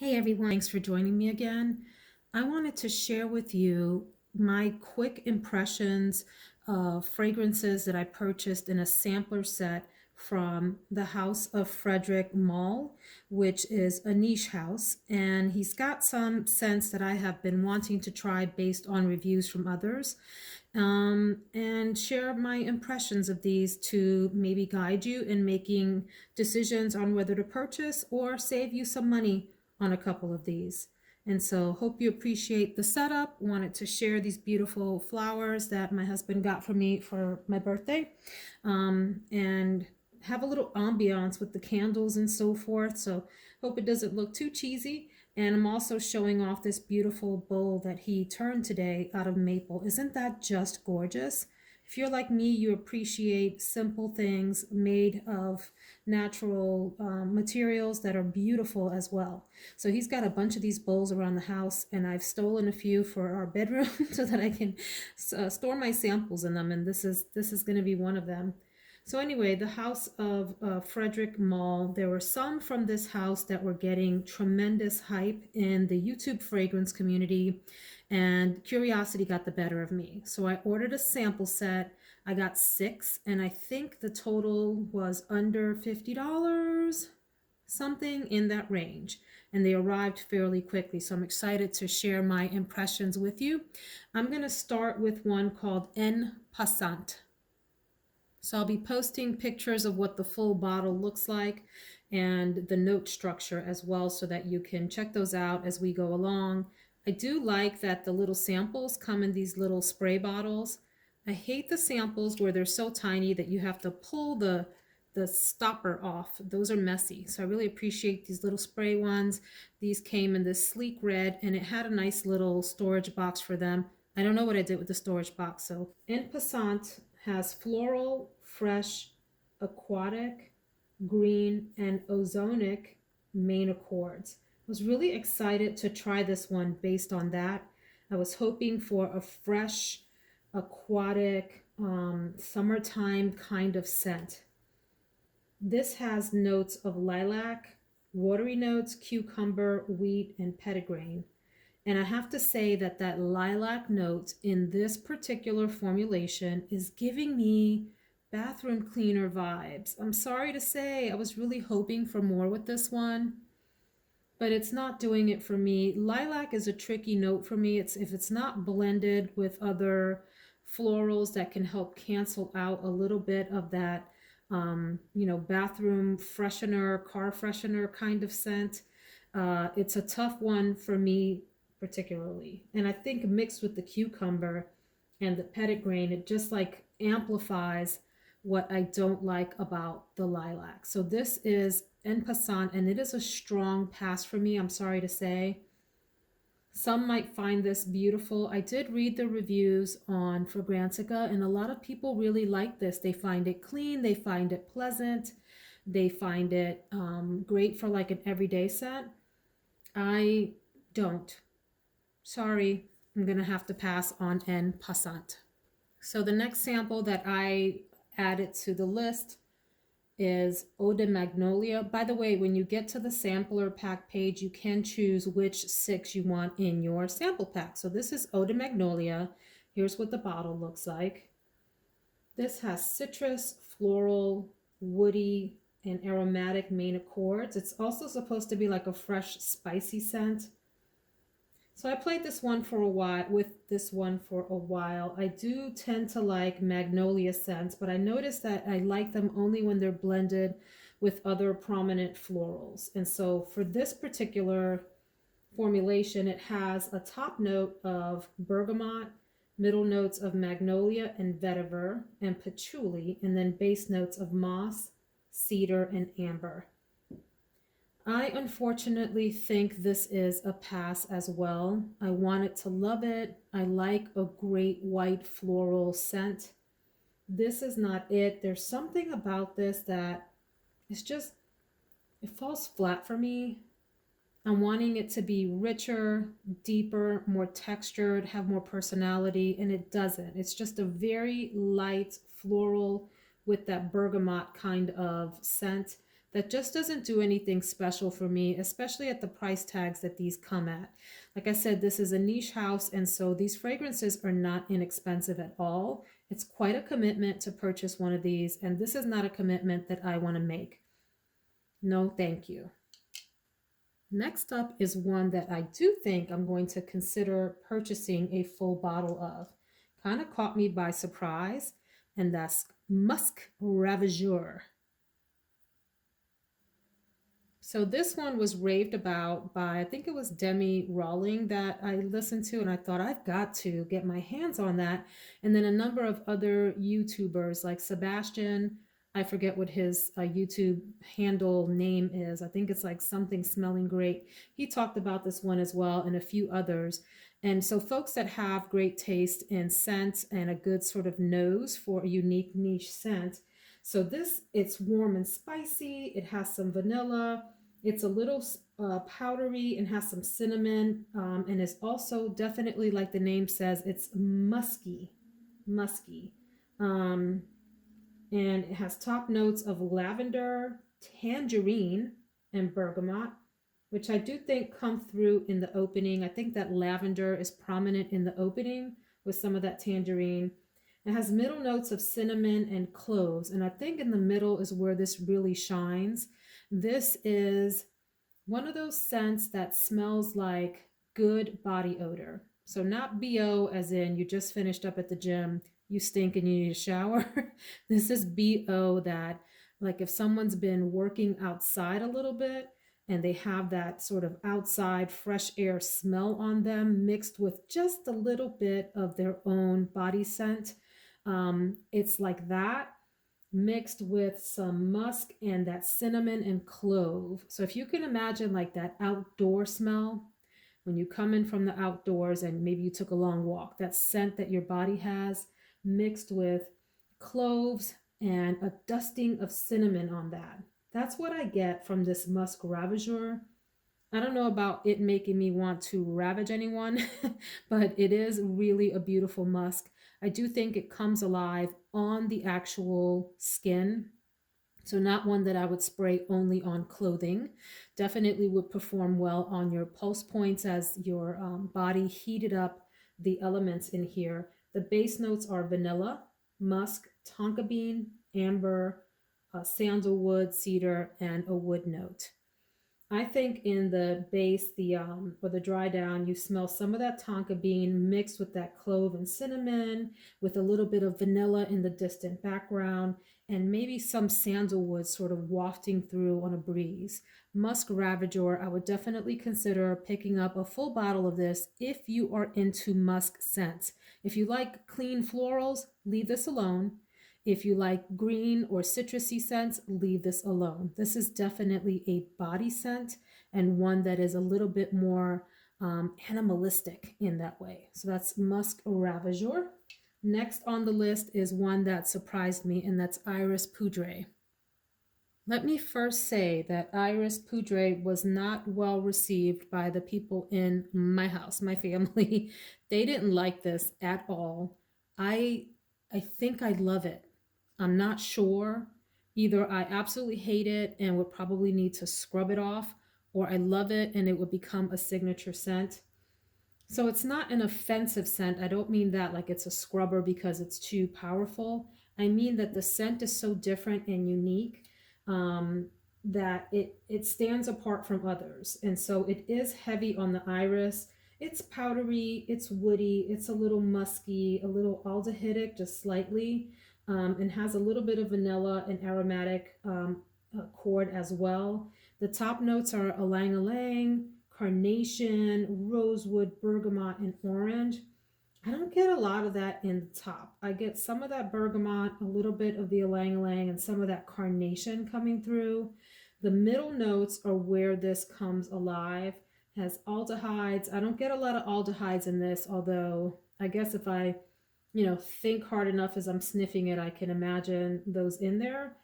Hey everyone, thanks for joining me again. I wanted to share with you my quick impressions of fragrances that I purchased in a sampler set from the house of Frederic Malle, which is a niche house. And he's got some scents that I have been wanting to try based on reviews from others, and share my impressions of these to maybe guide you in making decisions on whether to purchase or save you some money on a couple of these. And so, hope you appreciate the setup. Wanted to share these beautiful flowers that my husband got for me for my birthday, and have a little ambiance with the candles and so forth. So, hope it doesn't look too cheesy. And I'm also showing off this beautiful bowl that he turned today out of maple. Isn't that just gorgeous? If you're like me, you appreciate simple things made of natural materials that are beautiful as well. So he's got a bunch of these bowls around the house, and I've stolen a few for our bedroom so that I can store my samples in them. And this is going to be one of them. So anyway, the house of Frederic Malle, there were some from this house that were getting tremendous hype in the YouTube fragrance community, and curiosity got the better of me. So I ordered a sample set. I got six, and I think the total was under $50, something in that range. And they arrived fairly quickly. So I'm excited to share my impressions with you. I'm going to start with one called En Passant. So I'll be posting pictures of what the full bottle looks like and the note structure as well, so that you can check those out as we go along. I do like that the little samples come in these little spray bottles. I hate the samples where they're so tiny that you have to pull the stopper off. Those are messy. So I really appreciate these little spray ones. These came in this sleek red, and it had a nice little storage box for them. I don't know what I did with the storage box. So En Passant has floral, fresh, aquatic, green, and ozonic main accords. I was really excited to try this one based on that. I was hoping for a fresh, aquatic, summertime kind of scent. This has notes of lilac, watery notes, cucumber, wheat, and petitgrain. And I have to say that that lilac note in this particular formulation is giving me bathroom cleaner vibes. I'm sorry to say, I was really hoping for more with this one, but it's not doing it for me. Lilac is a tricky note for me. It's if it's not blended with other florals that can help cancel out a little bit of that, bathroom freshener, car freshener kind of scent. It's a tough one for me particularly. And I think mixed with the cucumber and the petitgrain, it just like amplifies what I don't like about the lilac. So this is En Passant, and it is a strong pass for me, I'm sorry to say. Some might find this beautiful. I did read the reviews on Fragrantica, and a lot of people really like this. They find it clean, they find it pleasant, they find it great for like an everyday scent. I don't. Sorry, I'm going to have to pass on En Passant. So the next sample that I added to the list is Eau de Magnolia. By the way, when you get to the sampler pack page, you can choose which six you want in your sample pack. So this is Eau de Magnolia. Here's what the bottle looks like. This has citrus, floral, woody, and aromatic main accords. It's also supposed to be like a fresh, spicy scent. So I played this one for a while with this one for a while. I do tend to like magnolia scents, but I noticed that I like them only when they're blended with other prominent florals. And so for this particular formulation, it has a top note of bergamot, middle notes of magnolia and vetiver and patchouli, and then base notes of moss, cedar, and amber. I unfortunately think this is a pass as well. I wanted to love it. I like a great white floral scent. This is not it. There's something about this that it's just, it falls flat for me. I'm wanting it to be richer, deeper, more textured, have more personality, and it doesn't. It's just a very light floral with that bergamot kind of scent. that just doesn't do anything special for me, especially at the price tags that these come at. Like I said, this is a niche house, and so these fragrances are not inexpensive at all. It's quite a commitment to purchase one of these, and this is not a commitment that I want to make. No, thank you. Next up is one that I do think I'm going to consider purchasing a full bottle of. Kind of caught me by surprise, and that's Musc Ravageur. So this one was raved about by, I think it was Demi Rawling that I listened to, and I thought I've got to get my hands on that. And then a number of other YouTubers like Sebastian, I forget what his YouTube handle name is. I think it's like something smelling great. He talked about this one as well, and a few others. And so folks that have great taste in scent and a good sort of nose for a unique niche scent. So this, it's warm and spicy. It has some vanilla. It's a little powdery and has some cinnamon, and it's also definitely, like the name says, it's musky, musky. Um, and it has top notes of lavender, tangerine, and bergamot, which I do think come through in the opening. I think that lavender is prominent in the opening with some of that tangerine. It has middle notes of cinnamon and cloves, and I think in the middle is where this really shines. This is one of those scents that smells like good body odor. So not BO as in you just finished up at the gym, you stink and you need a shower. This is BO that, like, if someone's been working outside a little bit and they have that sort of outside fresh air smell on them mixed with just a little bit of their own body scent. It's like that mixed with some musk and that cinnamon and clove. So if you can imagine like that outdoor smell when you come in from the outdoors and maybe you took a long walk, that scent that your body has mixed with cloves and a dusting of cinnamon on that. That's what I get from this Musc Ravageur. I don't know about it making me want to ravage anyone, but it is really a beautiful musk. I do think it comes alive on the actual skin. So, not one that I would spray only on clothing. Definitely would perform well on your pulse points as your body heated up the elements in here. The base notes are vanilla, musk, tonka bean, amber, sandalwood, cedar, and a wood note. I think in the base, the or the dry down, you smell some of that tonka bean mixed with that clove and cinnamon, with a little bit of vanilla in the distant background, and maybe some sandalwood sort of wafting through on a breeze. Musk Ravageur, I would definitely consider picking up a full bottle of this if you are into musk scents. If you like clean florals, leave this alone. If you like green or citrusy scents, leave this alone. This is definitely a body scent and one that is a little bit more animalistic in that way. So that's Musc Ravageur. Next on the list is one that surprised me, and that's Iris Poudre. Let me first say that Iris Poudre was not well received by the people in my house, my family. They didn't like this at all. I I think I love it. I'm not sure. Either I absolutely hate it and would probably need to scrub it off, or I love it and it would become a signature scent. So it's not an offensive scent. I don't mean that like it's a scrubber because it's too powerful. I mean that the scent is so different and unique, um, that it stands apart from others. And so it is heavy on the iris. It's powdery, it's woody, it's a little musky, a little aldehydic, just slightly, and has a little bit of vanilla and aromatic chord as well. The top notes are ylang ylang, carnation, rosewood, bergamot, and orange. I don't get a lot of that in the top. I get some of that bergamot, a little bit of the ylang ylang, and some of that carnation coming through. The middle notes are where this comes alive. Has aldehydes. I don't get a lot of aldehydes in this, although I guess if I, think hard enough as I'm sniffing it, I can imagine those in there.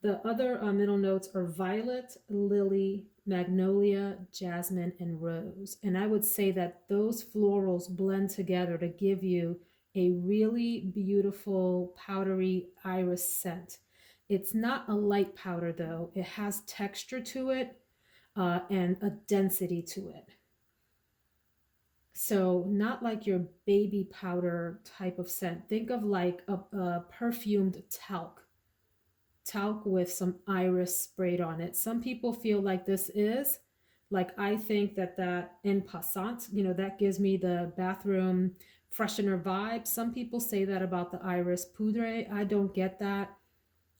The other middle notes are violet, lily, magnolia, jasmine, and rose. And I would say that those florals blend together to give you a really beautiful powdery iris scent. It's not a light powder though. It has texture to it and a density to it. So not like your baby powder type of scent. Think of like a perfumed talc with some iris sprayed on it. Some people feel like this is like, I think that in Passant, that gives me the bathroom freshener vibe. Some people say that about the iris Poudre. I don't get that.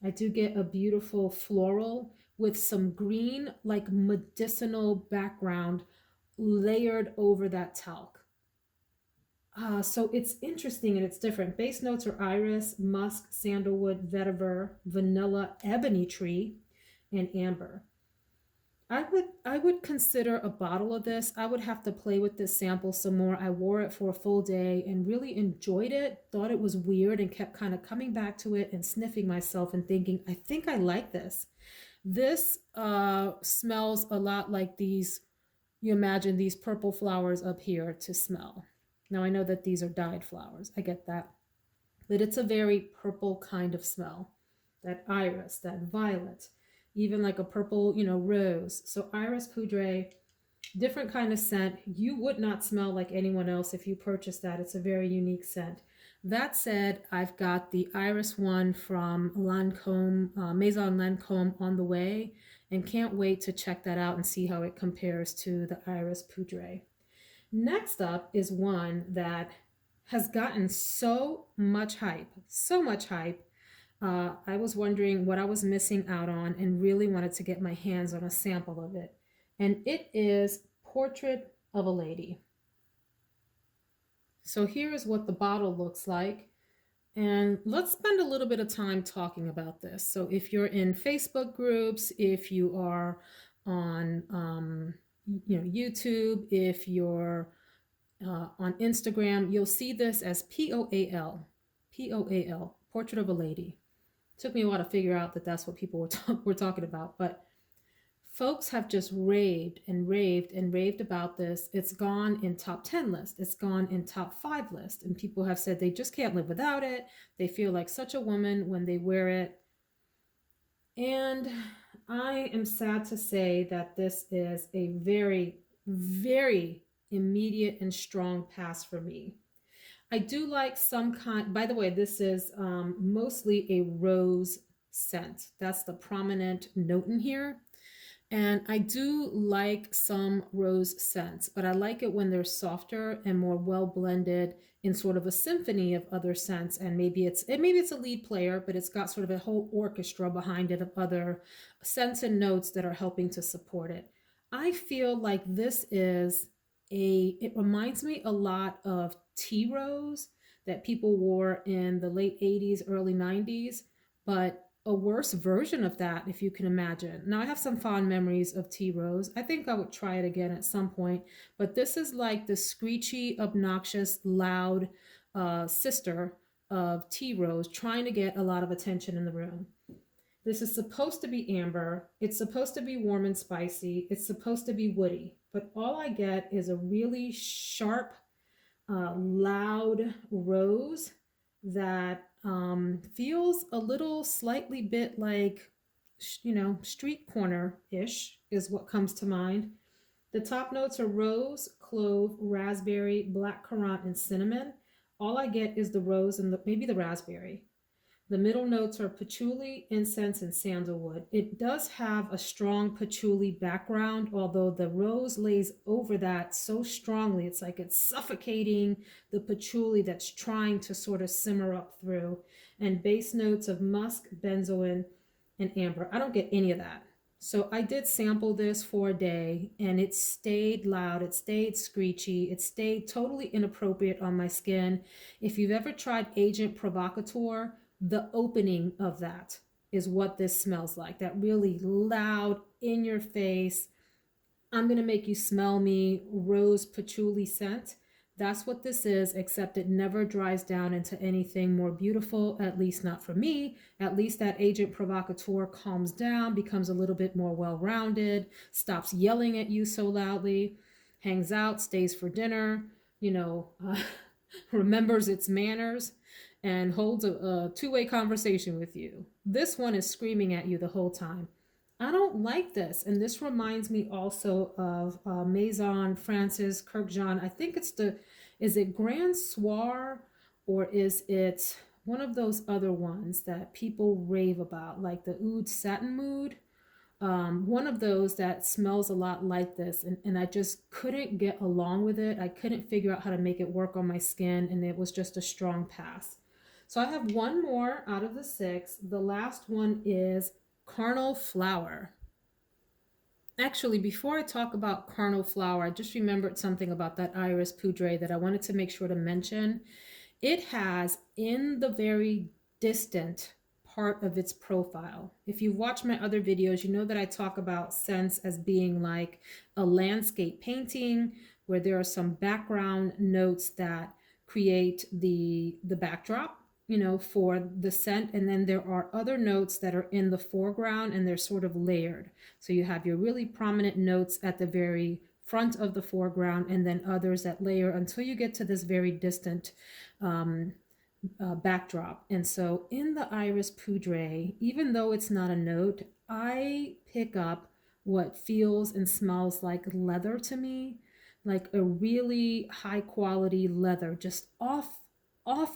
I do get a beautiful floral with some green, like medicinal background layered over that talc. So it's interesting and it's different. Base notes are iris, musk, sandalwood, vetiver, vanilla, ebony tree, and amber. I would consider a bottle of this. I would have to play with this sample some more. I wore it for a full day and really enjoyed it. Thought it was weird and kept kind of coming back to it and sniffing myself and thinking, I think I like this. This smells a lot like these. You imagine these purple flowers up here to smell. Now I know that these are dyed flowers. I get that. But it's a very purple kind of smell. That iris, that violet, even like a purple, rose. So iris poudre, different kind of scent. You would not smell like anyone else if you purchased that. It's a very unique scent. That said, I've got the iris one from Lancome, Maison Lancome on the way, and can't wait to check that out and see how it compares to the iris poudre. Next up is one that has gotten so much hype, so much hype. I was wondering what I was missing out on and really wanted to get my hands on a sample of it. And it is Portrait of a Lady. So here is what the bottle looks like. And let's spend a little bit of time talking about this. So if you're in Facebook groups, if you are on YouTube, if you're on Instagram, you'll see this as POAL, POAL, Portrait of a Lady. It took me a while to figure out that that's what people were talking about, but folks have just raved and raved and raved about this. It's gone in top 10 list. It's gone in top 5 list. And people have said they just can't live without it. They feel like such a woman when they wear it. And I am sad to say that this is a very, very immediate and strong pass for me. I do like some kind, by the way, this is mostly a rose scent. That's the prominent note in here. And I do like some rose scents, but I like it when they're softer and more well blended in sort of a symphony of other scents. And maybe it's a lead player, but it's got sort of a whole orchestra behind it of other scents and notes that are helping to support it. I feel like this is it reminds me a lot of tea rose that people wore in the late 80s, early 90s, but a worse version of that, if you can imagine. Now, I have some fond memories of tea rose. I think I would try it again at some point, but this is like the screechy, obnoxious, loud sister of tea rose trying to get a lot of attention in the room. This is supposed to be amber. It's supposed to be warm and spicy. It's supposed to be woody, but all I get is a really sharp, loud rose that feels a little slightly bit like, street corner-ish is what comes to mind. The top notes are rose, clove, raspberry, black currant, and cinnamon. All I get is the rose and maybe the raspberry. The middle notes are patchouli, incense, and sandalwood. It does have a strong patchouli background, although the rose lays over that so strongly. It's like it's suffocating the patchouli that's trying to sort of simmer up through. And base notes of musk, benzoin, and amber. I don't get any of that. So I did sample this for a day and it stayed loud, it stayed screechy, it stayed totally inappropriate on my skin. If you've ever tried Agent Provocateur, the opening of that is what this smells like. That really loud, in your face, I'm going to make you smell me rose patchouli scent. That's what this is, except it never dries down into anything more beautiful, at least not for me. At least that Agent Provocateur calms down, becomes a little bit more well-rounded, stops yelling at you so loudly, hangs out, stays for dinner, remembers its manners. and holds a two-way conversation with you. This one is screaming at you the whole time. I don't like this. And this reminds me also of Maison Francis Kirkjean. I think it's is it Grand Soir, or is it one of those other ones that people rave about, like the Oud Satin Mood? One of those that smells a lot like this, and I just couldn't get along with it. I couldn't figure out how to make it work on my skin, and it was just a strong pass. So I have one more out of the six. The last one is Carnal Flower. Actually, before I talk about Carnal Flower, I just remembered something about that Iris Poudre that I wanted to make sure to mention. It has, in the very distant part of its profile, if you've watched my other videos, you know that I talk about scents as being like a landscape painting where there are some background notes that create the backdrop, you know, for the scent, and then there are other notes that are in the foreground and they're sort of layered. So you have your really prominent notes at the very front of the foreground, and then others that layer until you get to this very distant backdrop. And so in the Iris Poudre, even though it's not a note, I pick up what feels and smells like leather to me, like a really high quality leather, just off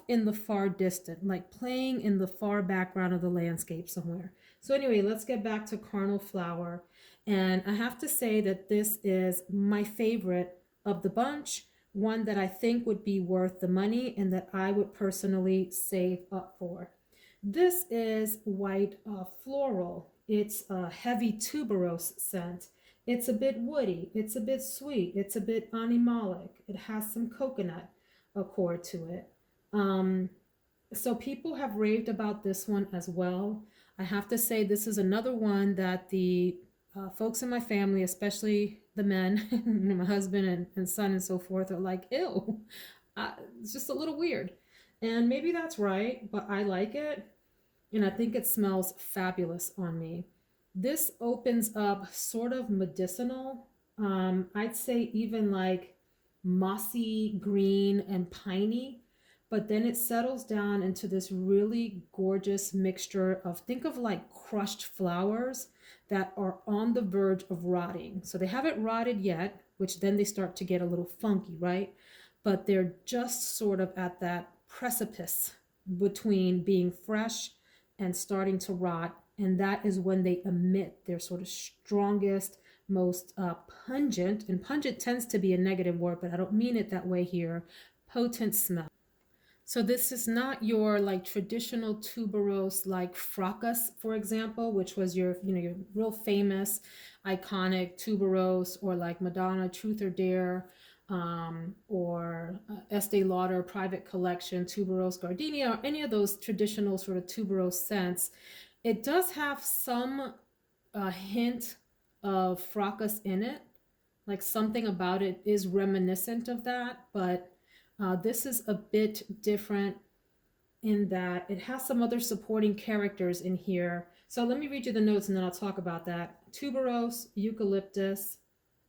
in the far distant, like playing in the far background of the landscape somewhere. So anyway, let's get back to Carnal Flower. And I have to say that this is my favorite of the bunch, one that I think would be worth the money and that I would personally save up for. This is White Floral. It's a heavy tuberose scent. It's a bit woody, it's a bit sweet, it's a bit animalic. It has some coconut accord to it. So people have raved about this one as well. I have to say this is another one that the folks in my family, especially the men, my husband and son and so forth, are like, ew, it's just a little weird. And maybe that's right, but I like it. And I think it smells fabulous on me. This opens up sort of medicinal. I'd say even like mossy green and piney, but then it settles down into this really gorgeous mixture of, think of like crushed flowers that are on the verge of rotting. So they haven't rotted yet, which then they start to get a little funky, right? But they're just sort of at that precipice between being fresh and starting to rot. And that is when they emit their sort of strongest, most pungent, and pungent tends to be a negative word, but I don't mean it that way here, potent smell. So this is not your like traditional tuberose like Fracas, for example, which was your, you know, your real famous iconic tuberose, or like Madonna Truth or Dare, or Estee Lauder Private Collection tuberose gardenia, or any of those traditional sort of tuberose scents. It does have some hint of Fracas in it, like something about it is reminiscent of that, but this is a bit different in that it has some other supporting characters in here. So let me read you the notes and then I'll talk about that. Tuberose, eucalyptus,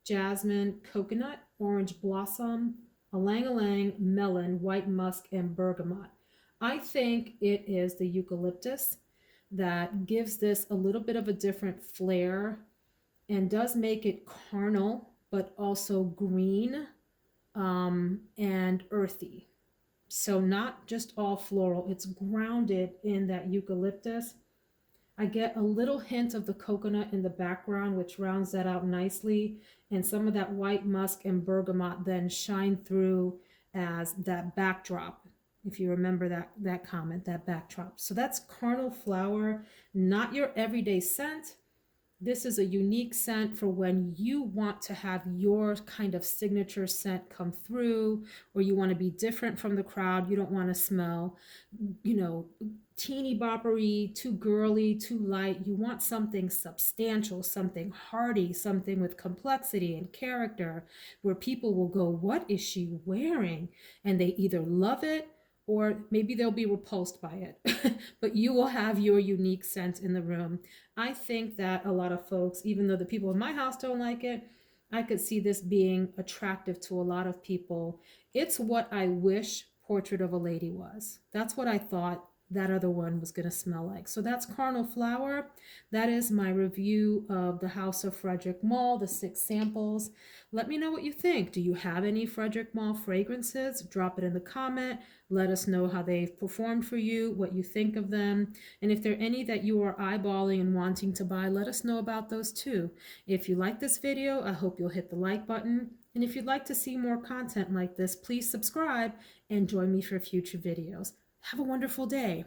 jasmine, coconut, orange blossom, ylang-ylang, melon, white musk, and bergamot. I think it is the eucalyptus that gives this a little bit of a different flair and does make it carnal, but also green and earthy. So not just all floral, it's grounded in that eucalyptus. I get a little hint of the coconut in the background, which rounds that out nicely. And some of that white musk and bergamot then shine through as that backdrop. If you remember that comment, that backdrop. So that's Carnal Flower, not your everyday scent. This is a unique scent for when you want to have your kind of signature scent come through, or you want to be different from the crowd. You don't want to smell, you know, teeny boppery, too girly, too light. You want something substantial, something hearty, something with complexity and character, where people will go, what is she wearing? And they either love it or maybe they'll be repulsed by it, but you will have your unique scent in the room. I think that a lot of folks, even though the people in my house don't like it, I could see this being attractive to a lot of people. It's what I wish Portrait of a Lady was. That's what I thought that other one was going to smell like. So that's Carnal Flower. That is my review of the House of Frederic Malle, the 6 samples. Let me know what you think. Do you have any Frederic Malle fragrances? Drop it in the comment. Let us know how they've performed for you, what you think of them. And if there are any that you are eyeballing and wanting to buy, let us know about those too. If you like this video, I hope you'll hit the like button. And if you'd like to see more content like this, please subscribe and join me for future videos. Have a wonderful day.